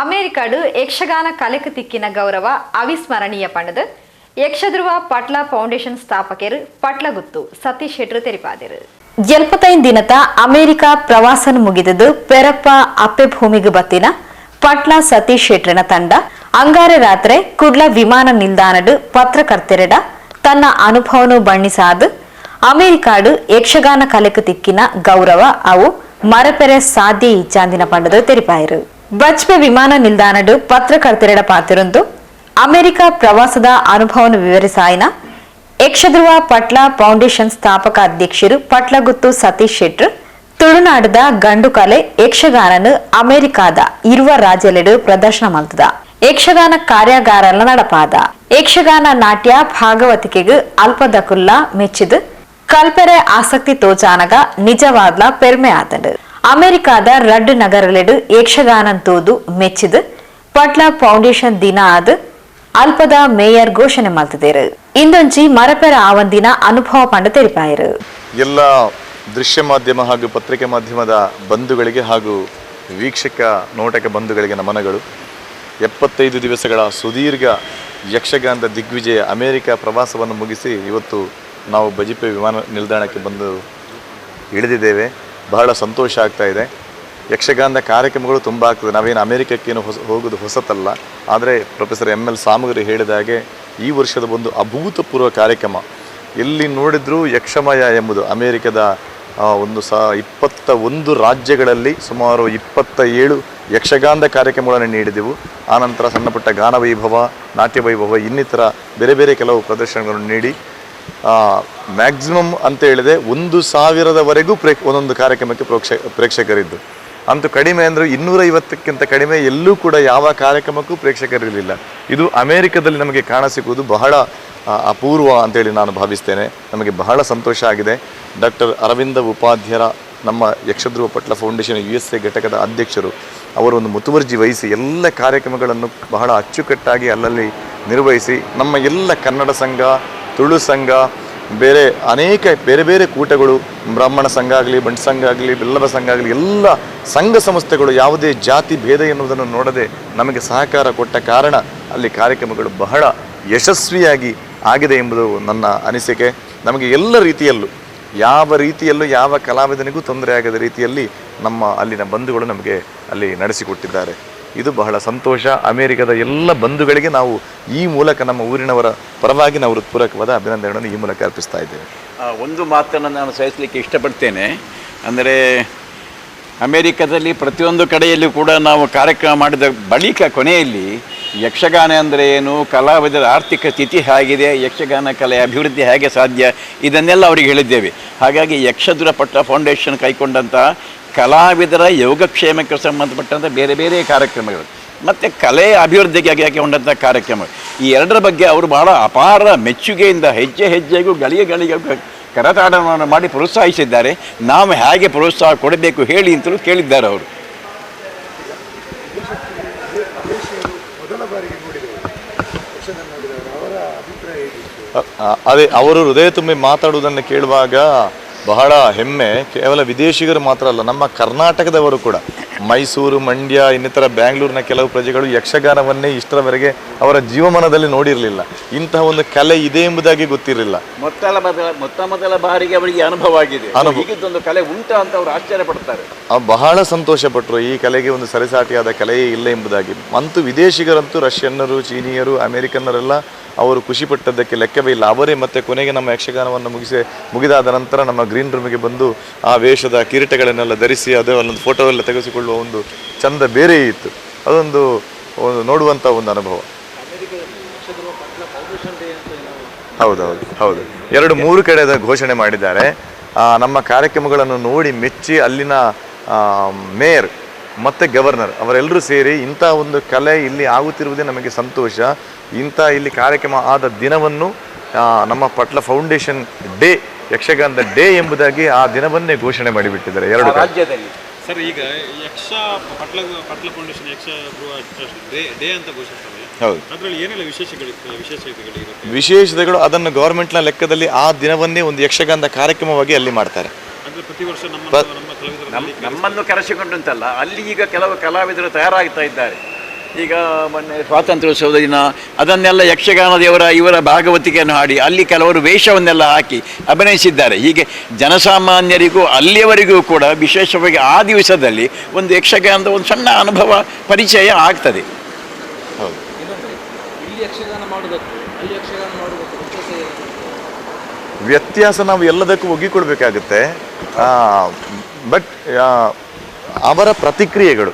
ಅಮೆರಿಕಾಡು ಯಕ್ಷಗಾನ ಕಲೆಗೆ ತಿಕ್ಕಿನ ಗೌರವ ಅವಿಸ್ಮರಣೀಯ ಪಂಡದು ಯಕ್ಷಧ್ರುವ ಪಟ್ಲ ಫೌಂಡೇಶನ್ ಸ್ಥಾಪಕರು ಪಟ್ಲಗುತ್ತು ಸತೀಶ್ ಶೆಟ್ರು ತೆರಿಪಾದರು. 75 ದಿನದ ಅಮೆರಿಕ ಪ್ರವಾಸನ ಮುಗಿದದು ಪೆರಪ್ಪ ಅಪ್ಪೆ ಭೂಮಿಗೆ ಬತ್ತಿನ ಪಟ್ಲ ಸತೀಶ್ ಶೆಟ್ರನ ತಂಡ ಅಂಗಾರೆ ರಾತ್ರಿ ಕುಡ್ಲ ವಿಮಾನ ನಿಲ್ದಾಣಡು ಪತ್ರಕರ್ತೆರಡ ತನ್ನ ಅನುಭವನು ಬಣ್ಣಿಸಾದ ಅಮೆರಿಕಾಡು ಯಕ್ಷಗಾನ ಕಲೆಗೆ ತಿಕ್ಕಿನ ಗೌರವ ಅವು ಮರಪೆರೆ ಸಾಧ್ಯ ಇಚ್ಚಾಂದಿನ ಪಂಡದು ತೆರಿಪಾಯರು. ಬಜ್ಪೆ ವಿಮಾನ ನಿಲ್ದಾಣಡು ಪತ್ರಕರ್ತೆರಡ ಪಾತಿರೊಂದು ಅಮೆರಿಕ ಪ್ರವಾಸದ ಅನುಭವವನ್ನು ವಿವರಿಸಾಯಿನ ಯಕ್ಷಧ್ರುವ ಪಟ್ಲ ಫೌಂಡೇಶನ್ ಸ್ಥಾಪಕ ಅಧ್ಯಕ್ಷರು ಪಟ್ಲಗುತ್ತು ಸತೀಶ್ ಶೆಟ್ರು ತುಳುನಾಡದ ಗಂಡು ಕಲೆ ಯಕ್ಷಗಾನನು ಅಮೆರಿಕಾದ ಇರುವ ರಾಜ್ಯಲೆಡು ಪ್ರದರ್ಶನ ಮಲ್ತದ ಯಕ್ಷಗಾನ ಕಾರ್ಯಾಗಾರಲ ನಡಪಾದ ಯಕ್ಷಗಾನ ನಾಟ್ಯ ಭಾಗವತಿಕೆಗೆ ಅಲ್ಪದಕುಲ್ಲ ಮೆಚ್ಚಿದು ಕಲ್ಪೆರೆ ಆಸಕ್ತಿ ತೋಚಾನಗ ನಿಜವಾದ್ಲ ಪೆರ್ಮೆ ಆತಂಡು ಅಮೆರಿಕಾದ ರಡ್ ನಗರಲೆಡು ಯಕ್ಷಗಾನನ್ ತೋದು ಮೆಚ್ಚಿದು ಪಟ್ಲ ಫೌಂಡೇಶನ್ ದಿನ ಆದ ಅಲ್ಪದ ಮೇಯರ್ ಘೋಷಣೆ ಮಾಡ್ತಿದ್ದೇರು. ಇಂದೊಂಜಿ ಮರಪೆರ ಆವಂದಿನ ಅನುಭವ ಪಂಡ ತೆರಿಪಾಯರು. ಎಲ್ಲ ದೃಶ್ಯ ಮಾಧ್ಯಮ ಹಾಗೂ ಪತ್ರಿಕೆ ಮಾಧ್ಯಮದ ಬಂಧುಗಳಿಗೆ ಹಾಗೂ ವೀಕ್ಷಕ ನೋಟಕ ಬಂಧುಗಳಿಗೆ ನಮನಗಳು. 75 ದಿವಸಗಳ ಸುದೀರ್ಘ ಯಕ್ಷಗಾನದ ದಿಗ್ವಿಜಯ ಅಮೆರಿಕ ಪ್ರವಾಸವನ್ನು ಮುಗಿಸಿ ಇವತ್ತು ನಾವು ಬಜಿಪೆ ವಿಮಾನ ನಿಲ್ದಾಣಕ್ಕೆ ಬಂದು ಇಳಿದಿದ್ದೇವೆ. ಬಹಳ ಸಂತೋಷ ಆಗ್ತಾ ಇದೆ. ಯಕ್ಷಗಾನದ ಕಾರ್ಯಕ್ರಮಗಳು ತುಂಬ ಆಗ್ತದೆ. ನಾವೇನು ಅಮೆರಿಕಕ್ಕೇನು ಹೋಗೋದು ಹೊಸತಲ್ಲ. ಆದರೆ ಪ್ರೊಫೆಸರ್ ML ಸಾಮಗ್ರಿ ಹೇಳಿದ ಹಾಗೆ ಈ ವರ್ಷದ ಒಂದು ಅಭೂತಪೂರ್ವ ಕಾರ್ಯಕ್ರಮ. ಎಲ್ಲಿ ನೋಡಿದ್ರೂ ಯಕ್ಷಮಯ ಎಂಬುದು ಅಮೆರಿಕದ 21 ರಾಜ್ಯಗಳಲ್ಲಿ ಸುಮಾರು 27 ಯಕ್ಷಗಾನದ ಕಾರ್ಯಕ್ರಮಗಳನ್ನು ನೀಡಿದೆವು. ಆನಂತರ ಸಣ್ಣ ಪುಟ್ಟ ಗಾನ ವೈಭವ, ನಾಟ್ಯ ವೈಭವ, ಇನ್ನಿತರ ಬೇರೆ ಬೇರೆ ಕೆಲವು ಪ್ರದರ್ಶನಗಳನ್ನು ನೀಡಿ ಮ್ಯಾಕ್ಸಿಮಮ್ ಅಂತ ಹೇಳಿದೆ 1000ವರೆಗೂ ಒಂದೊಂದು ಕಾರ್ಯಕ್ರಮಕ್ಕೆ ಪ್ರೇಕ್ಷಕರಿದ್ದು. ಅಂತೂ ಕಡಿಮೆ ಅಂದರೆ 250ಕ್ಕಿಂತ ಕಡಿಮೆ ಎಲ್ಲೂ ಕೂಡ ಯಾವ ಕಾರ್ಯಕ್ರಮಕ್ಕೂ ಪ್ರೇಕ್ಷಕರಿರಲಿಲ್ಲ. ಇದು ಅಮೆರಿಕದಲ್ಲಿ ನಮಗೆ ಕಾಣಸಿಗುವುದು ಬಹಳ ಅಪೂರ್ವ ಅಂತೇಳಿ ನಾನು ಭಾವಿಸ್ತೇನೆ. ನಮಗೆ ಬಹಳ ಸಂತೋಷ ಆಗಿದೆ. ಡಾಕ್ಟರ್ ಅರವಿಂದ ಉಪಾಧ್ಯರ ನಮ್ಮ ಯಕ್ಷಧ್ರುವ ಪಟ್ಲ ಫೌಂಡೇಶನ್ USA ಘಟಕದ ಅಧ್ಯಕ್ಷರು ಅವರು ಒಂದು ಮುತುವರ್ಜಿ ವಹಿಸಿ ಎಲ್ಲ ಕಾರ್ಯಕ್ರಮಗಳನ್ನು ಬಹಳ ಅಚ್ಚುಕಟ್ಟಾಗಿ ಅಲ್ಲಲ್ಲಿ ನಿರ್ವಹಿಸಿ ನಮ್ಮ ಎಲ್ಲ ಕನ್ನಡ ಸಂಘ, ತುಳು ಸಂಘ, ಬೇರೆ ಅನೇಕ ಬೇರೆ ಬೇರೆ ಕೂಟಗಳು, ಬ್ರಾಹ್ಮಣ ಸಂಘ ಆಗಲಿ, ಬಂಟ್ ಸಂಘ ಆಗಲಿ, ಬೆಲ್ಲವ ಸಂಘ ಆಗಲಿ, ಎಲ್ಲ ಸಂಘ ಸಂಸ್ಥೆಗಳು ಯಾವುದೇ ಜಾತಿ ಭೇದ ಎನ್ನುವುದನ್ನು ನೋಡದೆ ನಮಗೆ ಸಹಕಾರ ಕೊಟ್ಟ ಕಾರಣ ಅಲ್ಲಿ ಕಾರ್ಯಕ್ರಮಗಳು ಬಹಳ ಯಶಸ್ವಿಯಾಗಿ ಆಗಿದೆ ಎಂಬುದು ನನ್ನ ಅನಿಸಿಕೆ. ನಮಗೆ ಎಲ್ಲ ರೀತಿಯಲ್ಲೂ ಯಾವ ಕಲಾವಿದನಿಗೂ ತೊಂದರೆ ಆಗದ ರೀತಿಯಲ್ಲಿ ನಮ್ಮ ಅಲ್ಲಿನ ಬಂಧುಗಳು ನಮಗೆ ಅಲ್ಲಿ ನಡೆಸಿಕೊಟ್ಟಿದ್ದಾರೆ. ಇದು ಬಹಳ ಸಂತೋಷ. ಅಮೆರಿಕದ ಎಲ್ಲ ಬಂಧುಗಳಿಗೆ ನಾವು ಈ ಮೂಲಕ ನಮ್ಮ ಊರಿನವರ ಪರವಾಗಿ ನಾವು ಹೃತ್ಪೂರ್ವಕವಾದ ಅಭಿನಂದನೆಗಳನ್ನು ಈ ಮೂಲಕ ಅರ್ಪಿಸ್ತಾ ಇದ್ದೇವೆ. ಒಂದು ಮಾತನ್ನು ನಾನು ಸಹಿಸಲಿಕ್ಕೆ ಇಷ್ಟಪಡ್ತೇನೆ. ಅಂದರೆ ಅಮೆರಿಕದಲ್ಲಿ ಪ್ರತಿಯೊಂದು ಕಡೆಯಲ್ಲೂ ಕೂಡ ನಾವು ಕಾರ್ಯಕ್ರಮ ಮಾಡಿದ ಬಳಿಕ ಕೊನೆಯಲ್ಲಿ ಯಕ್ಷಗಾನ ಅಂದರೆ ಏನು, ಕಲಾವಿದರ ಆರ್ಥಿಕ ಸ್ಥಿತಿ ಹೇಗಿದೆ, ಯಕ್ಷಗಾನ ಕಲೆ ಅಭಿವೃದ್ಧಿ ಹೇಗೆ ಸಾಧ್ಯ, ಇದನ್ನೆಲ್ಲ ಅವರಿಗೆ ಹೇಳಿದ್ದೇವೆ. ಹಾಗಾಗಿ ಯಕ್ಷಧ್ರುವ ಪಟ್ಲ ಫೌಂಡೇಶನ್ ಕೈಗೊಂಡಂಥ ಕಲಾವಿದರ ಯೋಗಕ್ಷೇಮಕ್ಕೆ ಸಂಬಂಧಪಟ್ಟಂಥ ಬೇರೆ ಬೇರೆ ಕಾರ್ಯಕ್ರಮಗಳು ಮತ್ತು ಕಲೆ ಅಭಿವೃದ್ಧಿಗೆ ಹಾಕಿಕೊಂಡಂಥ ಕಾರ್ಯಕ್ರಮ, ಈ ಎರಡರ ಬಗ್ಗೆ ಅವರು ಬಹಳ ಅಪಾರ ಮೆಚ್ಚುಗೆಯಿಂದ ಹೆಜ್ಜೆಗೂ ಗಳಿಗೆ ಕರತಾಡನವನ್ನು ಮಾಡಿ ಪ್ರೋತ್ಸಾಹಿಸಿದ್ದಾರೆ. ನಾವು ಹೇಗೆ ಪ್ರೋತ್ಸಾಹ ಕೊಡಬೇಕು ಹೇಳಿ ಅಂತಲೂ ಕೇಳಿದ್ದಾರೆ ಅವರು. ಅದೇ ಅವರು ಹೃದಯ ತುಂಬಿ ಮಾತಾಡುವುದನ್ನು ಕೇಳುವಾಗ ಬಹಳ ಹೆಮ್ಮೆ. ಕೇವಲ ವಿದೇಶಿಗರು ಮಾತ್ರ ಅಲ್ಲ, ನಮ್ಮ ಕರ್ನಾಟಕದವರು ಕೂಡ, ಮೈಸೂರು, ಮಂಡ್ಯ, ಇನ್ನಿತರ ಬ್ಯಾಂಗ್ಳೂರಿನ ಕೆಲವು ಪ್ರಜೆಗಳು ಯಕ್ಷಗಾನವನ್ನೇ ಇಷ್ಟರವರೆಗೆ ಅವರ ಜೀವಮಾನದಲ್ಲಿ ನೋಡಿರಲಿಲ್ಲ. ಇಂತಹ ಒಂದು ಕಲೆ ಇದೆ ಎಂಬುದಾಗಿ ಗೊತ್ತಿರಲಿಲ್ಲ. ಮೊದಲ ಬಾರಿಗೆ ಅವರಿಗೆ ಅನುಭವ ಆಗಿದೆ. ಹೀಗಿದ್ದೊಂದು ಕಲೆ ಉಂಟಾ ಅಂತ ಅವರು ಆಶ್ಚರ್ಯ ಪಡ್ತಾರೆ. ಬಹಳ ಸಂತೋಷಪಟ್ಟರು. ಈ ಕಲೆಗೆ ಒಂದು ಸರಿಸಾಟಿಯಾದ ಕಲೆಯೇ ಇಲ್ಲ ಎಂಬುದಾಗಿ. ಅಂತೂ ವಿದೇಶಿಗರಂತೂ ರಷ್ಯನ್ನರು, ಚೀನಿಯರು, ಅಮೆರಿಕನ್ನರೆಲ್ಲ ಅವರು ಖುಷಿಪಟ್ಟದ್ದಕ್ಕೆ ಲೆಕ್ಕವೇ ಇಲ್ಲ. ಅವರೇ ಮತ್ತೆ ಕೊನೆಗೆ ನಮ್ಮ ಯಕ್ಷಗಾನವನ್ನು ಮುಗಿದಾದ ನಂತರ ನಮ್ಮ ಗ್ರೀನ್ ರೂಮಿಗೆ ಬಂದು ಆ ವೇಷದ ಕಿರೀಟಗಳನ್ನೆಲ್ಲ ಧರಿಸಿ ಅದೊಂದು ಫೋಟೋ ಎಲ್ಲ ತೆಗೆಸಿಕೊಳ್ಳುವ ಒಂದು ಚಂದ ಬೇರೆ ಇತ್ತು. ಅದೊಂದು ನೋಡುವಂಥ ಒಂದು ಅನುಭವ. ಹೌದು 2-3 ಕಡೆ ಘೋಷಣೆ ಮಾಡಿದ್ದಾರೆ. ನಮ್ಮ ಕಾರ್ಯಕ್ರಮಗಳನ್ನು ನೋಡಿ ಮೆಚ್ಚಿ ಅಲ್ಲಿನ ಮೇಯರ್ ಮತ್ತು ಗವರ್ನರ್ ಅವರೆಲ್ಲರೂ ಸೇರಿ ಇಂಥ ಒಂದು ಕಲೆ ಇಲ್ಲಿ ಆಗುತ್ತಿರುವುದೇ ನಮಗೆ ಸಂತೋಷ. ಇಂಥ ಇಲ್ಲಿ ಕಾರ್ಯಕ್ರಮ ಆದ ದಿನವನ್ನು ನಮ್ಮ ಪಟ್ಲ ಫೌಂಡೇಶನ್ ಡೇ, ಯಕ್ಷಗಾನದ ಡೇ ಎಂಬುದಾಗಿ ಆ ದಿನವನ್ನೇ ಘೋಷಣೆ ಮಾಡಿಬಿಟ್ಟಿದ್ದಾರೆ 2 ರಾಜ್ಯದಲ್ಲಿ. ಸರ್, ಈಗ ಪಟ್ಲ ಫೌಂಡೇಶನ್ ಯಕ್ಷಧ್ರುವ ಡೇ ಅಂತ ಘೋಷಿಸ್ತಾರೆ. ಹೌದು, ಅದರಲ್ಲಿ ಏನೆಲ್ಲ ವಿಶೇಷತೆಗಳು ಅದನ್ನು ಗವರ್ಮೆಂಟ್ನ ಲೆಕ್ಕದಲ್ಲಿ ಆ ದಿನವನ್ನೇ ಒಂದು ಯಕ್ಷಗಾನದ ಕಾರ್ಯಕ್ರಮವಾಗಿ ಅಲ್ಲಿ ಮಾಡ್ತಾರೆ. ಪ್ರತಿ ವರ್ಷ ನಮ್ಮನ್ನು ಕರೆಸಿಕೊಂಡಂತಲ್ಲ, ಅಲ್ಲಿ ಈಗ ಕೆಲವು ಕಲಾವಿದರು ತಯಾರಾಗ್ತಾ ಇದ್ದಾರೆ. ಈಗ ಮೊನ್ನೆ ಸ್ವಾತಂತ್ರ್ಯೋತ್ಸವದ ದಿನ ಅದನ್ನೆಲ್ಲ ಇವರ ಭಾಗವತಿಕೆಯನ್ನು ಹಾಡಿ ಅಲ್ಲಿ ಕೆಲವರು ವೇಷವನ್ನೆಲ್ಲ ಹಾಕಿ ಅಭಿನಯಿಸಿದ್ದಾರೆ. ಹೀಗೆ ಜನಸಾಮಾನ್ಯರಿಗೂ ಅಲ್ಲಿಯವರಿಗೂ ಕೂಡ ವಿಶೇಷವಾಗಿ ಆ ದಿವಸದಲ್ಲಿ ಒಂದು ಯಕ್ಷಗಾನದ ಒಂದು ಸಣ್ಣ ಅನುಭವ ಪರಿಚಯ ಆಗ್ತದೆ. ಹೌದು. ವ್ಯತ್ಯಾಸ ನಾವು ಎಲ್ಲದಕ್ಕೂ ಒಗ್ಗಿಕೊಳ್ಬೇಕಾಗುತ್ತೆ. ಬಟ್ ಅವರ ಪ್ರತಿಕ್ರಿಯೆಗಳು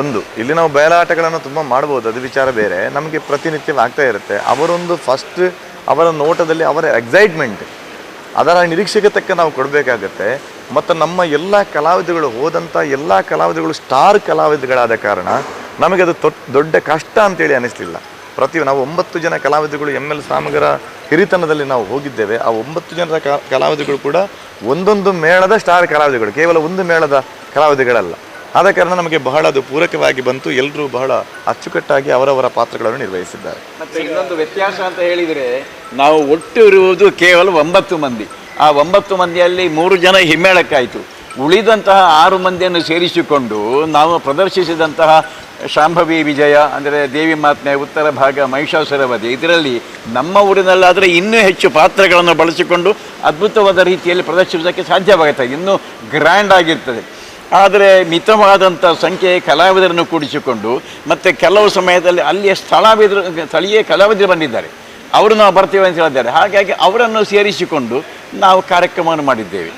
ಒಂದು, ಇಲ್ಲಿ ನಾವು ಬಯಲಾಟಗಳನ್ನು ತುಂಬ ಮಾಡ್ಬೋದು, ಅದು ವಿಚಾರ ಬೇರೆ. ನಮಗೆ ಪ್ರತಿನಿತ್ಯವಾಗ್ತಾ ಇರುತ್ತೆ. ಅವರೊಂದು ಫಸ್ಟ್ ಅವರ ನೋಟದಲ್ಲಿ ಅವರ ಎಕ್ಸೈಟ್ಮೆಂಟ್, ಅದರ ನಿರೀಕ್ಷೆಗೆ ತಕ್ಕ ನಾವು ಕೊಡಬೇಕಾಗತ್ತೆ. ಮತ್ತು ನಮ್ಮ ಎಲ್ಲ ಕಲಾವಿದಗಳು ಹೋದಂಥ ಎಲ್ಲ ಕಲಾವಿದಗಳು ಸ್ಟಾರ್ ಕಲಾವಿದಗಳಾದ ಕಾರಣ ನಮಗೆ ಅದು ದೊಡ್ಡ ಕಷ್ಟ ಅಂತೇಳಿ ಅನ್ನಿಸ್ಲಿಲ್ಲ. ನಾವು 9 ಜನ ಕಲಾವಿದಗಳು ML ಸಾಮಗರ ಹಿರಿತನದಲ್ಲಿ ನಾವು ಹೋಗಿದ್ದೇವೆ. ಆ 9 ಜನರ ಕಲಾವಿದಗಳು ಕೂಡ ಒಂದೊಂದು ಮೇಳದ ಸ್ಟಾರ್ ಕಲಾವಿದಗಳು, ಕೇವಲ ಒಂದು ಮೇಳದ ಕಲಾವಿದಗಳಲ್ಲ. ಆದ ಕಾರಣ ನಮಗೆ ಬಹಳ ಅದು ಪೂರಕವಾಗಿ ಬಂತು. ಎಲ್ಲರೂ ಬಹಳ ಅಚ್ಚುಕಟ್ಟಾಗಿ ಅವರವರ ಪಾತ್ರಗಳನ್ನು ನಿರ್ವಹಿಸಿದ್ದಾರೆ. ಮತ್ತು ಇನ್ನೊಂದು ವ್ಯತ್ಯಾಸ ಅಂತ ಹೇಳಿದರೆ, ನಾವು ಒಟ್ಟು ಇರುವುದು ಕೇವಲ 9 ಮಂದಿ. ಆ 9 ಮಂದಿಯಲ್ಲಿ 3 ಜನ ಹಿಮ್ಮೇಳಕ್ಕಾಯಿತು. ಉಳಿದಂತಹ 6 ಮಂದಿಯನ್ನು ಸೇರಿಸಿಕೊಂಡು ನಾವು ಪ್ರದರ್ಶಿಸಿದಂತಹ ಶಾಂಭವಿ ವಿಜಯ, ಅಂದರೆ ದೇವಿ ಮಾತ್ಮೆ, ಉತ್ತರ ಭಾಗ, ಮಹಿಷಾಸುರವಧೆ, ಇದರಲ್ಲಿ ನಮ್ಮ ಊರಿನಲ್ಲಾದರೆ ಇನ್ನೂ ಹೆಚ್ಚು ಪಾತ್ರಗಳನ್ನು ಬಳಸಿಕೊಂಡು ಅದ್ಭುತವಾದ ರೀತಿಯಲ್ಲಿ ಪ್ರದರ್ಶಿಸೋದಕ್ಕೆ ಸಾಧ್ಯವಾಗುತ್ತದೆ, ಇನ್ನೂ ಗ್ರ್ಯಾಂಡ್ ಆಗಿರ್ತದೆ. ಆದರೆ ಮಿತವಾದಂಥ ಸಂಖ್ಯೆಯ ಕಲಾವಿದರನ್ನು ಕೂಡಿಸಿಕೊಂಡು, ಮತ್ತು ಕೆಲವು ಸಮಯದಲ್ಲಿ ಅಲ್ಲಿಯ ಸ್ಥಳೀಯ ಕಲಾವಿದರು ಬಂದಿದ್ದಾರೆ, ಅವರು ನಾವು ಬರ್ತೇವೆ ಅಂತ ಹೇಳಿದ್ದಾರೆ. ಹಾಗಾಗಿ ಅವರನ್ನು ಸೇರಿಸಿಕೊಂಡು ನಾವು ಕಾರ್ಯಕ್ರಮವನ್ನು ಮಾಡಿದ್ದೇವೆ.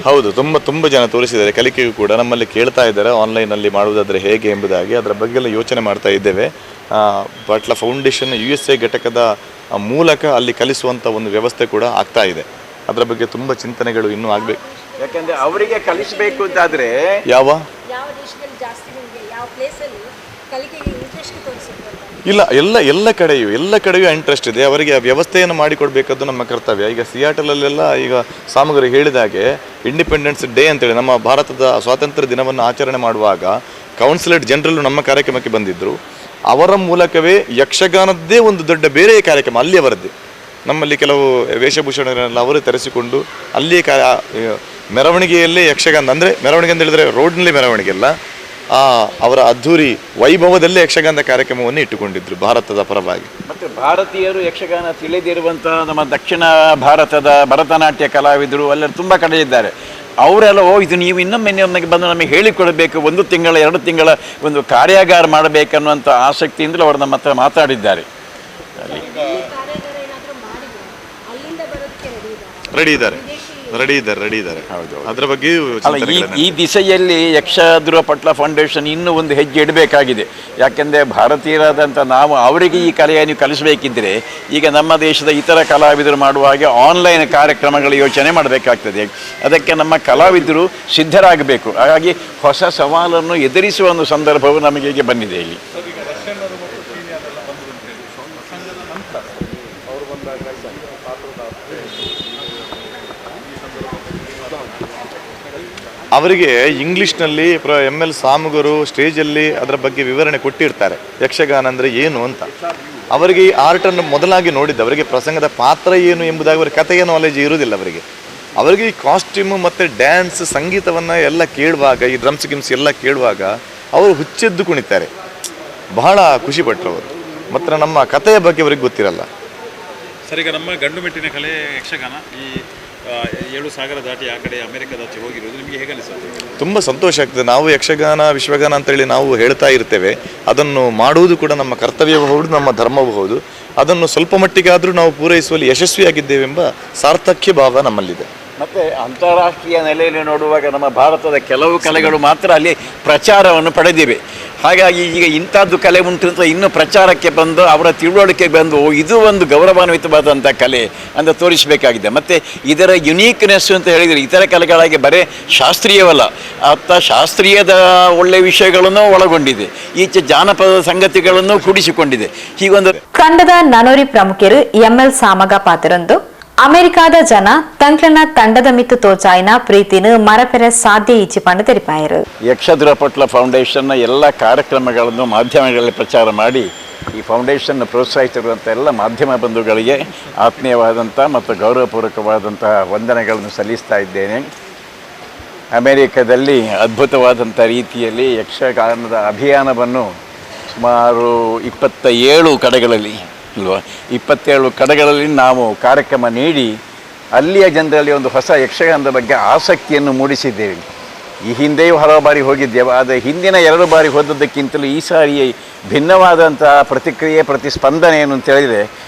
ಹೌದು, ತುಂಬ ಜನ ತೋರಿಸಿದ್ದಾರೆ. ಕಲಿಕೆಗೂ ಕೂಡ ನಮ್ಮಲ್ಲಿ ಕೇಳ್ತಾ ಇದ್ದಾರೆ, ಆನ್ಲೈನಲ್ಲಿ ಮಾಡುವುದಾದರೆ ಹೇಗೆ ಎಂಬುದಾಗಿ. ಅದರ ಬಗ್ಗೆ ಎಲ್ಲ ಯೋಚನೆ ಮಾಡ್ತಾ ಇದ್ದೇವೆ. ಪಟ್ಲ ಫೌಂಡೇಶನ್ USA ಘಟಕದ ಮೂಲಕ ಅಲ್ಲಿ ಕಲಿಸುವಂಥ ಒಂದು ವ್ಯವಸ್ಥೆ ಕೂಡ ಆಗ್ತಾ ಇದೆ. ಅದರ ಬಗ್ಗೆ ತುಂಬ ಚಿಂತನೆಗಳು ಇನ್ನೂ ಆಗಬೇಕು. ಯಾಕೆಂದರೆ ಅವರಿಗೆ ಕಲಿಸಬೇಕು ಅಂತಾದರೆ ಯಾವ ಇಲ್ಲ, ಎಲ್ಲ ಕಡೆಯೂ ಇಂಟ್ರೆಸ್ಟ್ ಇದೆ ಅವರಿಗೆ. ಆ ವ್ಯವಸ್ಥೆಯನ್ನು ಮಾಡಿಕೊಡ್ಬೇಕಾದ್ದು ನಮ್ಮ ಕರ್ತವ್ಯ. ಈಗ ಸಿಯಾಟಲಲ್ಲೆಲ್ಲ ಈಗ ಸಾಮಗ್ರಿ ಹೇಳಿದ ಹಾಗೆ ಇಂಡಿಪೆಂಡೆನ್ಸ್ ಡೇ ಅಂತೇಳಿ ನಮ್ಮ ಭಾರತದ ಸ್ವಾತಂತ್ರ್ಯ ದಿನವನ್ನು ಆಚರಣೆ ಮಾಡುವಾಗ ಕೌನ್ಸಿಲೇಟ್ ಜನರಲ್ಲು ನಮ್ಮ ಕಾರ್ಯಕ್ರಮಕ್ಕೆ ಬಂದಿದ್ದರು. ಅವರ ಮೂಲಕವೇ ಯಕ್ಷಗಾನದ್ದೇ ಒಂದು ದೊಡ್ಡ ಬೇರೆ ಕಾರ್ಯಕ್ರಮ ಅಲ್ಲಿಯವರದ್ದೇ. ನಮ್ಮಲ್ಲಿ ಕೆಲವು ವೇಷಭೂಷಣಗಳನ್ನೆಲ್ಲ ಅವರು ತರಿಸಿಕೊಂಡು ಅಲ್ಲಿಯೇ ಮೆರವಣಿಗೆಯಲ್ಲೇ ಯಕ್ಷಗಾನ, ಅಂದರೆ ಮೆರವಣಿಗೆ ಅಂತ ಹೇಳಿದರೆ ರೋಡ್ನಲ್ಲಿ ಮೆರವಣಿಗೆ ಅಲ್ಲ, ಅವರ ಅದ್ಧೂರಿ ವೈಭವದಲ್ಲೇ ಯಕ್ಷಗಾನದ ಕಾರ್ಯಕ್ರಮವನ್ನು ಇಟ್ಟುಕೊಂಡಿದ್ರು ಭಾರತದ ಪರವಾಗಿ. ಮತ್ತು ಭಾರತೀಯರು ಯಕ್ಷಗಾನ ತಿಳಿದಿರುವಂಥ ನಮ್ಮ ದಕ್ಷಿಣ ಭಾರತದ ಭರತನಾಟ್ಯ ಕಲಾವಿದರು ಅಲ್ಲೆಲ್ಲ ತುಂಬ ಕಡೆ ಇದ್ದಾರೆ. ಅವರೆಲ್ಲ ಇದು ನೀವು ಇನ್ನೊಮ್ಮೆ ಬಂದು ನಮಗೆ ಹೇಳಿಕೊಡಬೇಕು, 1 ತಿಂಗಳ 2 ತಿಂಗಳ ಒಂದು ಕಾರ್ಯಾಗಾರ ಮಾಡಬೇಕನ್ನುವಂಥ ಆಸಕ್ತಿಯಿಂದಲೂ ಅವರು ನಮ್ಮ ಹತ್ರ ಮಾತಾಡಿದ್ದಾರೆ. ರೆಡಿ ಇದ್ದಾರೆ. ಹೌದು, ಅದರ ಬಗ್ಗೆ ಈ ದಿಸೆಯಲ್ಲಿ ಯಕ್ಷಧ್ರುವ ಪಟ್ಲ ಫೌಂಡೇಶನ್ ಇನ್ನೂ ಒಂದು ಹೆಜ್ಜೆ ಇಡಬೇಕಾಗಿದೆ. ಯಾಕೆಂದರೆ ಭಾರತೀಯರಾದಂಥ ನಾವು ಅವರಿಗೆ ಈ ಕಲೆಯನ್ನು ಕಲಿಸಬೇಕಿದ್ದರೆ ಈಗ ನಮ್ಮ ದೇಶದ ಇತರ ಕಲಾವಿದರು ಮಾಡುವ ಹಾಗೆ ಆನ್ಲೈನ್ ಕಾರ್ಯಕ್ರಮಗಳ ಯೋಚನೆ ಮಾಡಬೇಕಾಗ್ತದೆ. ಅದಕ್ಕೆ ನಮ್ಮ ಕಲಾವಿದರು ಸಿದ್ಧರಾಗಬೇಕು. ಹಾಗಾಗಿ ಹೊಸ ಸವಾಲನ್ನು ಎದುರಿಸುವ ಒಂದು ಸಂದರ್ಭವು ನಮಗೆ ಈಗ ಬಂದಿದೆ. ಇಲ್ಲಿ ಅವರಿಗೆ ಇಂಗ್ಲೀಷ್ನಲ್ಲಿ ML ಸಾಮಗರು ಸ್ಟೇಜಲ್ಲಿ ಅದರ ಬಗ್ಗೆ ವಿವರಣೆ ಕೊಟ್ಟಿರ್ತಾರೆ, ಯಕ್ಷಗಾನ ಅಂದರೆ ಏನು ಅಂತ. ಅವರಿಗೆ ಈ ಆರ್ಟನ್ನು ಮೊದಲಾಗಿ ನೋಡಿದ್ದು, ಅವರಿಗೆ ಪ್ರಸಂಗದ ಪಾತ್ರ ಏನು ಎಂಬುದಾಗಿ ಅವರ ಕಥೆಯ ನಾಲೆಜ್ ಇರುವುದಿಲ್ಲ. ಅವರಿಗೆ ಈ ಕಾಸ್ಟ್ಯೂಮು ಮತ್ತು ಡ್ಯಾನ್ಸ್, ಸಂಗೀತವನ್ನು ಎಲ್ಲ ಕೇಳುವಾಗ, ಈ ಡ್ರಮ್ಸ್ ಗಿಮ್ಸ್ ಎಲ್ಲ ಕೇಳುವಾಗ ಅವರು ಹುಚ್ಚೆದ್ದು ಕುಣಿತಾರೆ. ಬಹಳ ಖುಷಿಪಟ್ಟರು ಅವರು. ಮತ್ತು ನಮ್ಮ ಕಥೆಯ ಬಗ್ಗೆ ಅವ್ರಿಗೆ ಗೊತ್ತಿರಲ್ಲ. ಸರ್, ಈಗ ನಮ್ಮ ಗಂಡು ಮೆಟ್ಟಿನ ಕಲೆ ಯಕ್ಷಗಾನ ಈ 7 ಸಾಗರ ದಾಟಿ ಆ ಕಡೆ ಅಮೆರಿಕದಾಚೆ ಹೋಗಿರೋದು ನಿಮಗೆ ಹೇಗೆ ಅನಿಸುತ್ತೆ? ತುಂಬ ಸಂತೋಷ ಆಗ್ತದೆ. ನಾವು ಯಕ್ಷಗಾನ ವಿಶ್ವಗಾನ ಅಂತೇಳಿ ನಾವು ಹೇಳ್ತಾ ಇರ್ತೇವೆ. ಅದನ್ನು ಮಾಡುವುದು ಕೂಡ ನಮ್ಮ ಕರ್ತವ್ಯವೂ ಹೌದು, ನಮ್ಮ ಧರ್ಮವೂ ಹೌದು. ಅದನ್ನು ಸ್ವಲ್ಪ ಮಟ್ಟಿಗಾದರೂ ನಾವು ಪೂರೈಸುವಲ್ಲಿ ಯಶಸ್ವಿಯಾಗಿದ್ದೇವೆಂಬ ಸಾರ್ಥಕ್ಯ ಭಾವ ನಮ್ಮಲ್ಲಿದೆ. ಮತ್ತು ಅಂತಾರಾಷ್ಟ್ರೀಯ ನೆಲೆಯಲ್ಲಿ ನೋಡುವಾಗ ನಮ್ಮ ಭಾರತದ ಕೆಲವು ಕಲೆಗಳು ಮಾತ್ರ ಅಲ್ಲಿ ಪ್ರಚಾರವನ್ನು ಪಡೆದಿವೆ. ಹಾಗಾಗಿ ಈಗ ಇಂಥದ್ದು ಕಲೆ ಉಂಟು ಅಂತ ಇನ್ನೂ ಪ್ರಚಾರಕ್ಕೆ ಬಂದು ಅವರ ತಿಳುವಳಿಕೆ ಬಂದು ಇದು ಒಂದು ಗೌರವಾನ್ವಿತವಾದಂಥ ಕಲೆ ಅಂತ ತೋರಿಸಬೇಕಾಗಿದೆ. ಮತ್ತು ಇದರ ಯುನೀಕ್ನೆಸ್ ಅಂತ ಹೇಳಿದರೆ ಇತರ ಕಲೆಗಳಾಗಿ ಬರೀ ಶಾಸ್ತ್ರೀಯವಲ್ಲ, ಶಾಸ್ತ್ರೀಯದ ಒಳ್ಳೆಯ ವಿಷಯಗಳನ್ನು ಒಳಗೊಂಡಿದೆ, ಈಚೆ ಜಾನಪದ ಸಂಗತಿಗಳನ್ನು ಕೂಡಿಸಿಕೊಂಡಿದೆ. ಹೀಗೊಂದು ತಂಡದ ನನೋರಿ ಪ್ರಮುಖರು ML ಸಾಮಗ ಪಾತ್ರರೊಂದು ಅಮೆರಿಕಾದ ಜನ ತಂಕ್ಲನ ತಂಡದ ಮಿತ್ತು ತೋಚಾಯಿನ ಪ್ರೀತಿನ ಮರಪೆರೆ ಸಾಧ್ಯ ಈಚಿ ಪಂಡ ತೆರಿಪಾಯರು. ಯಕ್ಷಧ್ರುವ ಪಟ್ಲ ಫೌಂಡೇಶನ್ನ ಎಲ್ಲ ಕಾರ್ಯಕ್ರಮಗಳನ್ನು ಮಾಧ್ಯಮಗಳಲ್ಲಿ ಪ್ರಚಾರ ಮಾಡಿ ಈ ಫೌಂಡೇಶನ್ ಪ್ರೋತ್ಸಾಹಿಸಿರುವಂಥ ಎಲ್ಲ ಮಾಧ್ಯಮ ಬಂಧುಗಳಿಗೆ ಆತ್ಮೀಯವಾದಂಥ ಮತ್ತು ಗೌರವಪೂರ್ವಕವಾದಂತಹ ವಂದನೆಗಳನ್ನು ಸಲ್ಲಿಸ್ತಾ ಇದ್ದೇನೆ. ಅಮೇರಿಕಾದಲ್ಲಿ ಅದ್ಭುತವಾದಂಥ ರೀತಿಯಲ್ಲಿ ಯಕ್ಷಗಾನದ ಅಭಿಯಾನವನ್ನು ಸುಮಾರು 27 ಕಡೆಗಳಲ್ಲಿ ಅಲ್ವಾ 27 ಕಡೆಗಳಲ್ಲಿ ನಾವು ಕಾರ್ಯಕ್ರಮ ನೀಡಿ ಅಲ್ಲಿಯ ಜನರಲ್ಲಿ ಒಂದು ಹೊಸ ಯಕ್ಷಗಾನದ ಬಗ್ಗೆ ಆಸಕ್ತಿಯನ್ನು ಮೂಡಿಸಿದ್ದೇವೆ. ಈ ಹಿಂದೆಯೂ ಹಲವು ಬಾರಿ ಹೋಗಿದ್ದೇವೆ, ಆದರೆ ಹಿಂದಿನ 2 ಬಾರಿ ಹೋದದ್ದಕ್ಕಿಂತಲೂ ಈ ಸಾರಿ ಭಿನ್ನವಾದಂಥ ಪ್ರತಿಕ್ರಿಯೆ ಪ್ರತಿಸ್ಪಂದನೆ ಏನು ಅಂತ ಹೇಳಿದರೆ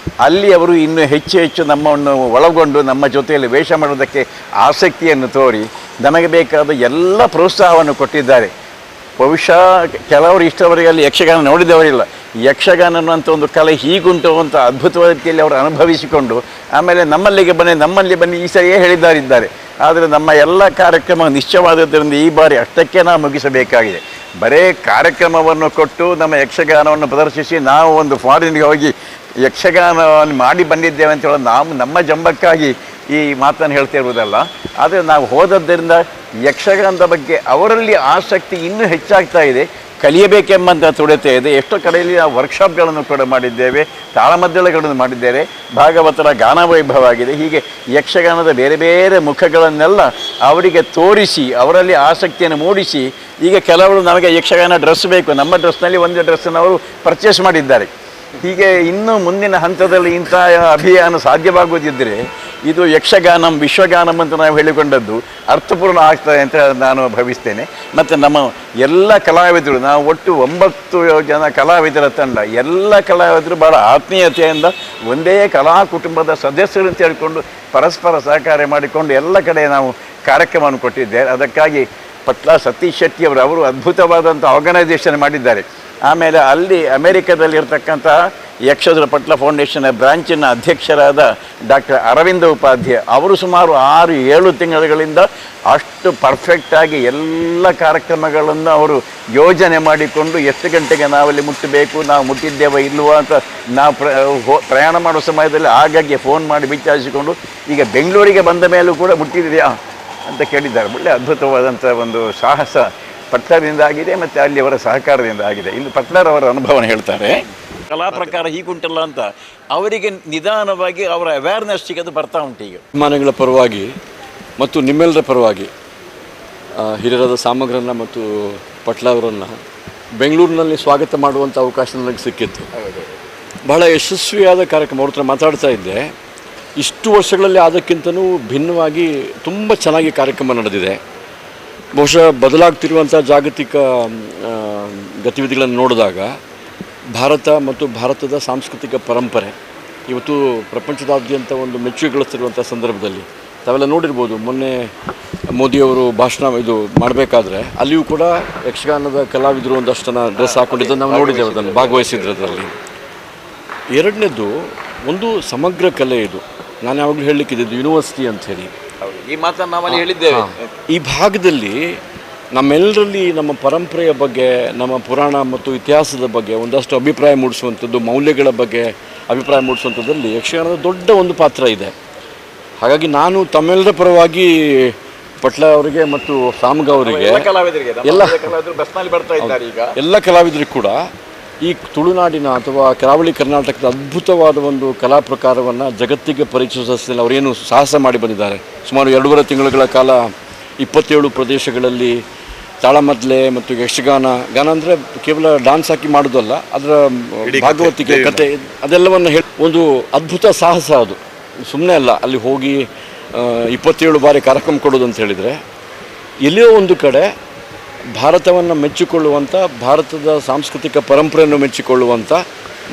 ಅಲ್ಲಿ ಅವರು ಇನ್ನೂ ಹೆಚ್ಚು ನಮ್ಮನ್ನು ಒಳಗೊಂಡು ನಮ್ಮ ಜೊತೆಯಲ್ಲಿ ವೇಷ ಮಾಡೋದಕ್ಕೆ ಆಸಕ್ತಿಯನ್ನು ತೋರಿ ನಮಗೆ ಬೇಕಾದ ಎಲ್ಲ ಪ್ರೋತ್ಸಾಹವನ್ನು ಕೊಟ್ಟಿದ್ದಾರೆ. ಬಹುಶಃ ಕೆಲವರು ಇಷ್ಟವರೆಗೆ ಅಲ್ಲಿ ಯಕ್ಷಗಾನ ನೋಡಿದವರಿಲ್ಲ. ಯಕ್ಷಗಾನ ಅನ್ನುವಂಥ ಒಂದು ಕಲೆ ಹೀಗುಂಟು ಅಂತ ಅದ್ಭುತವಾದ ರೀತಿಯಲ್ಲಿ ಅವರು ಅನುಭವಿಸಿಕೊಂಡು ಆಮೇಲೆ ನಮ್ಮಲ್ಲಿ ಬನ್ನಿ ಈ ಸರಿಯೇ ಹೇಳಿದ್ದಾರೆ. ಆದರೆ ನಮ್ಮ ಎಲ್ಲ ಕಾರ್ಯಕ್ರಮ ನಿಶ್ಚಯವಾದದ್ದರಿಂದ ಈ ಬಾರಿ ಅಷ್ಟಕ್ಕೆ ನಾವು ಮುಗಿಸಬೇಕಾಗಿದೆ. ಬರೇ ಕಾರ್ಯಕ್ರಮವನ್ನು ಕೊಟ್ಟು ನಮ್ಮ ಯಕ್ಷಗಾನವನ್ನು ಪ್ರದರ್ಶಿಸಿ ನಾವು ಒಂದು ಫಾರಿನ್ಗೆ ಹೋಗಿ ಯಕ್ಷಗಾನವನ್ನು ಮಾಡಿ ಬಂದಿದ್ದೇವೆ ಅಂತ ಹೇಳೋದು ನಾವು ನಮ್ಮ ಜಂಬಕ್ಕಾಗಿ ಈ ಮಾತನ್ನು ಹೇಳ್ತಿರುವುದಲ್ಲ. ಆದರೆ ನಾವು ಹೋದದ್ದರಿಂದ ಯಕ್ಷಗಾನದ ಬಗ್ಗೆ ಅವರಲ್ಲಿ ಆಸಕ್ತಿ ಇನ್ನೂ ಹೆಚ್ಚಾಗ್ತಾ ಇದೆ, ಕಲಿಯಬೇಕೆಂಬಂಥ ತುಡಿತ ಇದೆ. ಎಷ್ಟೋ ಕಡೆಯಲ್ಲಿ ನಾವು ವರ್ಕ್ಶಾಪ್ಗಳನ್ನು ಕೂಡ ಮಾಡಿದ್ದೇವೆ, ತಾಳಮದ್ದಳೆಗಳನ್ನು ಮಾಡಿದ್ದೇವೆ, ಭಾಗವತರ ಗಾನವೈಭವ ಆಗಿದೆ. ಹೀಗೆ ಯಕ್ಷಗಾನದ ಬೇರೆ ಬೇರೆ ಮುಖಗಳನ್ನೆಲ್ಲ ಅವರಿಗೆ ತೋರಿಸಿ ಅವರಲ್ಲಿ ಆಸಕ್ತಿಯನ್ನು ಮೂಡಿಸಿ ಈಗ ಕೆಲವರು ನಮಗೆ ಯಕ್ಷಗಾನ ಡ್ರೆಸ್ ಬೇಕು, ನಮ್ಮ ಡ್ರೆಸ್ನಲ್ಲಿ ಒಂದು ಡ್ರೆಸ್ಸನ್ನು ಅವರು ಪರ್ಚೇಸ್ ಮಾಡಿದ್ದಾರೆ. ಹೀಗೆ ಇನ್ನು ಮುಂದಿನ ಹಂತದಲ್ಲಿ ಇಂಥ ಅಭಿಯಾನ ಸಾಧ್ಯವಾಗುವುದಿದ್ದರೆ ಇದು ಯಕ್ಷಗಾನಂ ವಿಶ್ವಗಾನಂ ಅಂತ ನಾವು ಹೇಳಿಕೊಂಡದ್ದು ಅರ್ಥಪೂರ್ಣ ಆಗ್ತದೆ ಅಂತ ನಾನು ಭಾವಿಸ್ತೇನೆ. ಮತ್ತು ನಮ್ಮ ಎಲ್ಲ ಕಲಾವಿದರು, ನಾವು ಒಟ್ಟು 9 ಜನ ಕಲಾವಿದರ ತಂಡ, ಎಲ್ಲ ಕಲಾವಿದರು ಭಾಳ ಆತ್ಮೀಯತೆಯಿಂದ ಒಂದೇ ಕಲಾ ಕುಟುಂಬದ ಸದಸ್ಯರು ಅಂತ ಹೇಳಿಕೊಂಡು ಪರಸ್ಪರ ಸಹಕಾರ ಮಾಡಿಕೊಂಡು ಎಲ್ಲ ಕಡೆ ನಾವು ಕಾರ್ಯಕ್ರಮವನ್ನು ಕೊಟ್ಟಿದ್ದೇವೆ. ಅದಕ್ಕಾಗಿ ಪಟ್ಲ ಸತೀಶ್ ಶೆಟ್ಟಿಯವರು ಅವರು ಅದ್ಭುತವಾದಂಥ ಆರ್ಗನೈಸೇಷನ್ ಮಾಡಿದ್ದಾರೆ. ಆಮೇಲೆ ಅಲ್ಲಿ ಅಮೇರಿಕಾದಲ್ಲಿರ್ತಕ್ಕಂಥ ಯಕ್ಷದ್ರ ಪಟ್ಲ ಫೌಂಡೇಶನ್ನ ಬ್ರಾಂಚಿನ ಅಧ್ಯಕ್ಷರಾದ ಡಾಕ್ಟರ್ ಅರವಿಂದ ಉಪಾಧ್ಯಾಯ ಅವರು ಸುಮಾರು 6-7 ತಿಂಗಳುಗಳಿಂದ ಅಷ್ಟು ಪರ್ಫೆಕ್ಟಾಗಿ ಎಲ್ಲ ಕಾರ್ಯಕ್ರಮಗಳನ್ನು ಅವರು ಯೋಜನೆ ಮಾಡಿಕೊಂಡು ಎಷ್ಟು ಗಂಟೆಗೆ ನಾವಲ್ಲಿ ಮುಟ್ಟಬೇಕು, ನಾವು ಮುಟ್ಟಿದ್ದೇವೆ ಇಲ್ಲವೋ ಅಂತ ನಾವು ಪ್ರಯಾಣ ಮಾಡೋ ಸಮಯದಲ್ಲಿ ಆಗಾಗ್ಗೆ ಫೋನ್ ಮಾಡಿ ವಿಚಾರಿಸಿಕೊಂಡು ಈಗ ಬೆಂಗಳೂರಿಗೆ ಬಂದ ಮೇಲೂ ಕೂಡ ಮುಟ್ಟಿದೆಯಾ ಅಂತ ಕೇಳಿದ್ದಾರೆ. ಒಳ್ಳೆ ಅದ್ಭುತವಾದಂಥ ಒಂದು ಸಾಹಸ ಪಟ್ಲರಿಂದ ಆಗಿದೆ ಮತ್ತು ಅಲ್ಲಿಯವರ ಸಹಕಾರದಿಂದ ಆಗಿದೆ. ಇಲ್ಲಿ ಪಟ್ಲರ್ ಅವರ ಅನುಭವನ ಹೇಳ್ತಾರೆ. ಕಲಾ ಪ್ರಕಾರ ಹೀಗುಂಟಲ್ಲ ಅಂತ ಅವರಿಗೆ ನಿಧಾನವಾಗಿ ಅವರ ಅವೇರ್ನೆಸ್ ಸಿಗೋದು ಬರ್ತಾ ಉಂಟು. ಈಗ ಅಭಿಮಾನಿಗಳ ಪರವಾಗಿ ಮತ್ತು ನಿಮ್ಮೆಲ್ಲರ ಪರವಾಗಿ ಹಿರಿಯರಾದ ಸಾಮಗ್ರನ್ನ ಮತ್ತು ಪಟ್ಲ ಅವರನ್ನು ಬೆಂಗಳೂರಿನಲ್ಲಿ ಸ್ವಾಗತ ಮಾಡುವಂಥ ಅವಕಾಶ ನನಗೆ ಸಿಕ್ಕಿತ್ತು. ಬಹಳ ಯಶಸ್ವಿಯಾದ ಕಾರ್ಯಕ್ರಮ. ಅವ್ರ ಹತ್ರ ಮಾತಾಡ್ತಾ ಇದ್ದೆ, ಇಷ್ಟು ವರ್ಷಗಳಲ್ಲಿ ಅದಕ್ಕಿಂತಲೂ ಭಿನ್ನವಾಗಿ ತುಂಬ ಚೆನ್ನಾಗಿ ಕಾರ್ಯಕ್ರಮ ನಡೆದಿದೆ. ಬಹುಶಃ ಬದಲಾಗ್ತಿರುವಂಥ ಜಾಗತಿಕ ಗತಿವಿಧಿಗಳನ್ನು ನೋಡಿದಾಗ ಭಾರತ ಮತ್ತು ಭಾರತದ ಸಾಂಸ್ಕೃತಿಕ ಪರಂಪರೆ ಇವತ್ತು ಪ್ರಪಂಚದಾದ್ಯಂತ ಒಂದು ಮೆಚ್ಚುಗೆಗಳಿಸ್ತಿರುವಂಥ ಸಂದರ್ಭದಲ್ಲಿ ತಾವೆಲ್ಲ ನೋಡಿರ್ಬೋದು. ಮೊನ್ನೆ ಮೋದಿಯವರು ಭಾಷಣ ಮಾಡಬೇಕಾದ್ರೆ ಅಲ್ಲಿಯೂ ಕೂಡ ಯಕ್ಷಗಾನದ ಕಲಾವಿದರು ಒಂದಷ್ಟು ಜನ ಡ್ರೆಸ್ ಹಾಕ್ಕೊಂಡಿದ್ದನ್ನು ನಾವು ನೋಡಿದ್ದೇವೆ, ಅದನ್ನು ಭಾಗವಹಿಸಿದ್ರು. ಅದರಲ್ಲಿ ಎರಡನೇದು ಒಂದು ಸಮಗ್ರ ಕಲೆ. ಇದು ನಾನು ಯಾವಾಗಲೂ ಹೇಳಲಿಕ್ಕಿದ್ದು ಯೂನಿವರ್ಸಿಟಿ ಅಂತ ಹೇಳಿ ಈ ಮಾತನ್ನು ನಾವಲ್ಲಿ ಹೇಳಿದ್ದೇವೆ. ಈ ಭಾಗದಲ್ಲಿ ನಮ್ಮೆಲ್ಲರಲ್ಲಿ ನಮ್ಮ ಪರಂಪರೆಯ ಬಗ್ಗೆ, ನಮ್ಮ ಪುರಾಣ ಮತ್ತು ಇತಿಹಾಸದ ಬಗ್ಗೆ ಒಂದಷ್ಟು ಅಭಿಪ್ರಾಯ ಮೂಡಿಸುವಂಥದ್ದು, ಮೌಲ್ಯಗಳ ಬಗ್ಗೆ ಅಭಿಪ್ರಾಯ ಮೂಡಿಸುವಂಥದ್ದಲ್ಲಿ ಯಕ್ಷಗಾನದ ದೊಡ್ಡ ಒಂದು ಪಾತ್ರ ಇದೆ. ಹಾಗಾಗಿ ನಾನು ತಮ್ಮೆಲ್ಲರ ಪರವಾಗಿ ಪಟ್ಲ ಅವರಿಗೆ ಮತ್ತು ಸಾಮ್ಗ ಅವರಿಗೆ ಎಲ್ಲ ಕಲಾವಿದರಿಗೆ ಕೂಡ ಈ ತುಳುನಾಡಿನ ಅಥವಾ ಕರಾವಳಿ ಕರ್ನಾಟಕದ ಅದ್ಭುತವಾದ ಒಂದು ಕಲಾ ಪ್ರಕಾರವನ್ನು ಜಗತ್ತಿಗೆ ಪರಿಚಯಿಸಲು ಅವರೇನು ಸಾಹಸ ಮಾಡಿ ಬಂದಿದ್ದಾರೆ. ಸುಮಾರು 2.5 ತಿಂಗಳುಗಳ ಕಾಲ 27 ಪ್ರದೇಶಗಳಲ್ಲಿ ತಾಳಮದ್ದಲೆ ಮತ್ತು ಯಕ್ಷಗಾನ ಅಂದರೆ ಕೇವಲ ಡ್ಯಾನ್ಸ್ ಹಾಕಿ ಮಾಡೋದಲ್ಲ, ಅದರ ಭಾಗವತಿಕೆ ಕತೆ ಅದೆಲ್ಲವನ್ನು ಒಂದು ಅದ್ಭುತ ಸಾಹಸ. ಅದು ಸುಮ್ಮನೆ ಅಲ್ಲ, ಅಲ್ಲಿ ಹೋಗಿ 27 ಬಾರಿ ಕಾರ್ಯಕ್ರಮ ಕೊಡೋದು ಅಂತ ಹೇಳಿದರೆ ಎಲ್ಲಿಯೋ ಒಂದು ಕಡೆ ಭಾರತವನ್ನು ಮೆಚ್ಚಿಕೊಳ್ಳುವಂಥ, ಭಾರತದ ಸಾಂಸ್ಕೃತಿಕ ಪರಂಪರೆಯನ್ನು ಮೆಚ್ಚಿಕೊಳ್ಳುವಂಥ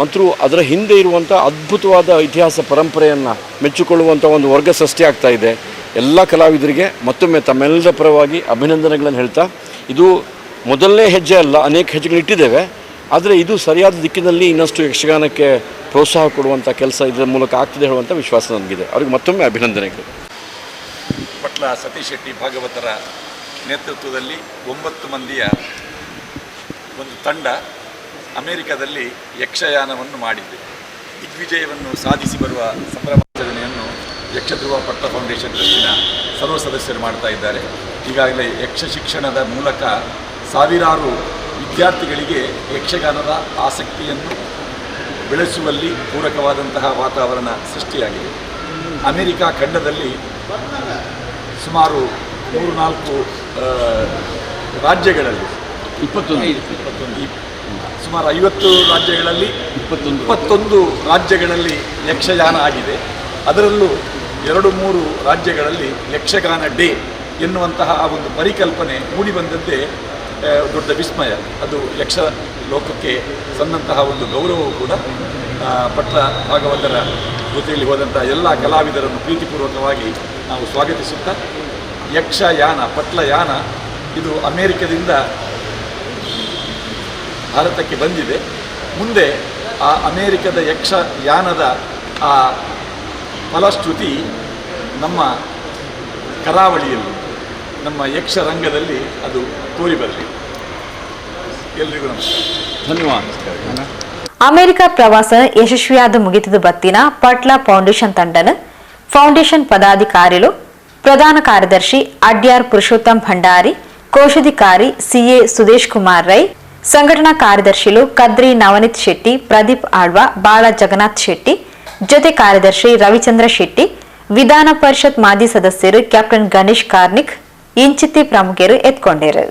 ಮತ್ತು ಅದರ ಹಿಂದೆ ಇರುವಂಥ ಅದ್ಭುತವಾದ ಇತಿಹಾಸ ಪರಂಪರೆಯನ್ನು ಮೆಚ್ಚಿಕೊಳ್ಳುವಂಥ ಒಂದು ವರ್ಗ ಸೃಷ್ಟಿ ಆಗ್ತಾ ಇದೆ. ಎಲ್ಲ ಕಲಾವಿದರಿಗೆ ಮತ್ತೊಮ್ಮೆ ತಮ್ಮೆಲ್ಲರ ಪರವಾಗಿ ಅಭಿನಂದನೆಗಳನ್ನು ಹೇಳ್ತಾ, ಇದು ಮೊದಲನೇ ಹೆಜ್ಜೆ ಅಲ್ಲ, ಅನೇಕ ಹೆಜ್ಜೆಗಳಿಟ್ಟಿದ್ದೇವೆ. ಆದರೆ ಇದು ಸರಿಯಾದ ದಿಕ್ಕಿನಲ್ಲಿ ಇನ್ನಷ್ಟು ಯಕ್ಷಗಾನಕ್ಕೆ ಪ್ರೋತ್ಸಾಹ ಕೊಡುವಂಥ ಕೆಲಸ ಇದರ ಮೂಲಕ ಆಗ್ತದೆ ಹೇಳುವಂಥ ವಿಶ್ವಾಸ ನನಗಿದೆ. ಅವ್ರಿಗೆ ಮತ್ತೊಮ್ಮೆ ಅಭಿನಂದನೆಗಳು. ಪಟ್ಲ ಸತೀಶ್ ಶೆಟ್ಟಿ ಭಾಗವತರ ನೇತೃತ್ವದಲ್ಲಿ 9 ಮಂದಿಯ ಒಂದು ತಂಡ ಅಮೆರಿಕದಲ್ಲಿ ಯಕ್ಷಯಾನವನ್ನು ಮಾಡಿದೆ. ದಿಗ್ವಿಜಯವನ್ನು ಸಾಧಿಸಿ ಬರುವ ಸಂಭ್ರಮಾಚರಣೆಯನ್ನು ಯಕ್ಷಧ್ರುವ ಪಟ್ಲ ಫೌಂಡೇಶನ್ ಟ್ರಸ್ಟಿನ ಸರ್ವ ಸದಸ್ಯರು ಮಾಡ್ತಾ ಇದ್ದಾರೆ. ಈಗಾಗಲೇ ಯಕ್ಷ ಶಿಕ್ಷಣದ ಮೂಲಕ ಸಾವಿರಾರು ವಿದ್ಯಾರ್ಥಿಗಳಿಗೆ ಯಕ್ಷಗಾನದ ಆಸಕ್ತಿಯನ್ನು ಬೆಳೆಸುವಲ್ಲಿ ಪೂರಕವಾದಂತಹ ವಾತಾವರಣ ಸೃಷ್ಟಿಯಾಗಿದೆ. ಅಮೆರಿಕ ಖಂಡದಲ್ಲಿ ಸುಮಾರು 3-4 ರಾಜ್ಯಗಳಲ್ಲಿ 21 ಸುಮಾರು 50 ರಾಜ್ಯಗಳಲ್ಲಿ 21 ರಾಜ್ಯಗಳಲ್ಲಿ ಯಕ್ಷಗಾನ ಆಗಿದೆ. ಅದರಲ್ಲೂ 2-3 ರಾಜ್ಯಗಳಲ್ಲಿ ಯಕ್ಷಗಾನ ಡೇ ಎನ್ನುವಂತಹ ಆ ಒಂದು ಪರಿಕಲ್ಪನೆ ಮೂಡಿಬಂದದ್ದೇ ದೊಡ್ಡ ವಿಸ್ಮಯ. ಅದು ಯಕ್ಷ ಲೋಕಕ್ಕೆ ಸಂದಂತಹ ಒಂದು ಗೌರವವು ಕೂಡ. ಪಟ್ಲ ಭಾಗವತರ ಜೊತೆಯಲ್ಲಿ ಹೋದಂತಹ ಎಲ್ಲ ಕಲಾವಿದರನ್ನು ಪ್ರೀತಿಪೂರ್ವಕವಾಗಿ ನಾವು ಸ್ವಾಗತಿಸುತ್ತಾ, ಯಕ್ಷಯಾನ ಪಟ್ಲಯಾನ ಇದು ಅಮೇರಿಕದಿಂದ ಭಾರತಕ್ಕೆ ಬಂದಿದೆ. ಮುಂದೆ ಆ ಅಮೇರಿಕದ ಯಕ್ಷಯಾನದ ಆ ಫಲಶ್ರುತಿ ನಮ್ಮ ಕರಾವಳಿಯಲ್ಲಿ, ನಮ್ಮ ಯಕ್ಷರಂಗದಲ್ಲಿ ಅದು ತೋರಿ ಬರಲಿ. ಎಲ್ರಿಗೂ ನಮಸ್ಕಾರ, ಧನ್ಯವಾದ. ಅಮೆರಿಕ ಪ್ರವಾಸ ಯಶಸ್ವಿಯಾದ ಮುಗಿತದ ಬತ್ತಿನ ಪಟ್ಲ ಫೌಂಡೇಶನ್ ತಂಡನ ಫೌಂಡೇಶನ್ ಪದಾಧಿಕಾರಿಗಳು ಪ್ರಧಾನ ಕಾರ್ಯದರ್ಶಿ ಅಡ್ಯಾರ್ ಪುರುಷೋತ್ತಮ್ ಭಂಡಾರಿ, ಕೋಶಾಧಿಕಾರಿ ಸಿಎ ಸುದೇಶ್ ಕುಮಾರ್ ರೈ, ಸಂಘಟನಾ ಕಾರ್ಯದರ್ಶಿಗಳು ಕದ್ರಿ ನವನೀತ್ ಶೆಟ್ಟಿ, ಪ್ರದೀಪ್ ಆಳ್ವ, ಬಾಳ ಜಗನ್ನಾಥ್ ಶೆಟ್ಟಿ, ಜೊತೆ ಕಾರ್ಯದರ್ಶಿ ರವಿಚಂದ್ರ ಶೆಟ್ಟಿ, ವಿಧಾನ ಪರಿಷತ್ ಮಾಜಿ ಸದಸ್ಯರು ಕ್ಯಾಪ್ಟನ್ ಗಣೇಶ್ ಕಾರ್ನಿಕ್, ಇಂಚಿತ್ತಿ ಪ್ರಮುಖರು ಎತ್ಕೊಂಡರು.